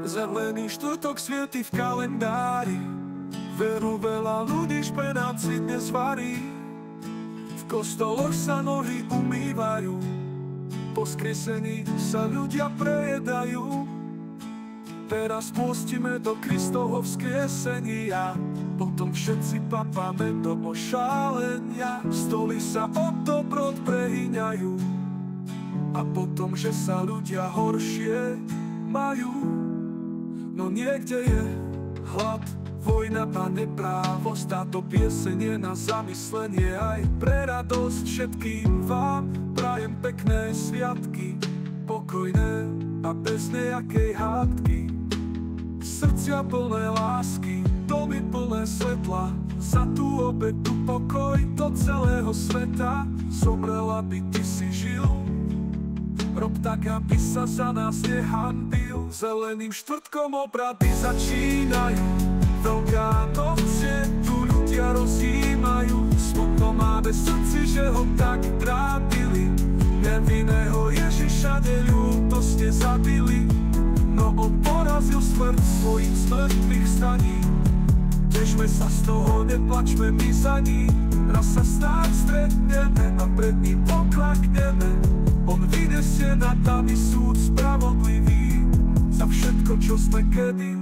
Zelený štvrtok svieti v kalendári, veru veľa ľudí špenát si dnes varí. V kostoloch sa nohy umývajú, po skriesení sa ľudia prejedajú. Teraz pôstime do Kristovho vzkriesenia, potom všetci papáme do ošálenia. Stoly sa od dobrot prehýňajú, a potom, že sa ľudia horšie majú. No niekde je hlad, vojna a neprávosť. Táto pieseň je na zamyslenie aj pre radosť. Všetkým vám prajem pekné sviatky, pokojné a bez nejakej hádky. Srdcia plné lásky, domy plné svetla, za tú obetu pokoj do celého sveta. Zomrel, aby ty si žil, rob tak, aby sa za nás nehanbil. Zeleným štvrtkom obrady začínajú, Veľká noc je, tu ľudia rozjímajú. Smutno máme v srdci, že ho tak trápili, nevinného Ježiša neľútostne zabili. No on porazil smrť svojim smrtných staní. Težme sa z toho, neplačme my za ním. Raz sa snáď stretneme a pred ním poklakneme. On vynesie nad nami súd spravodlivý za všetko, čo sme kedy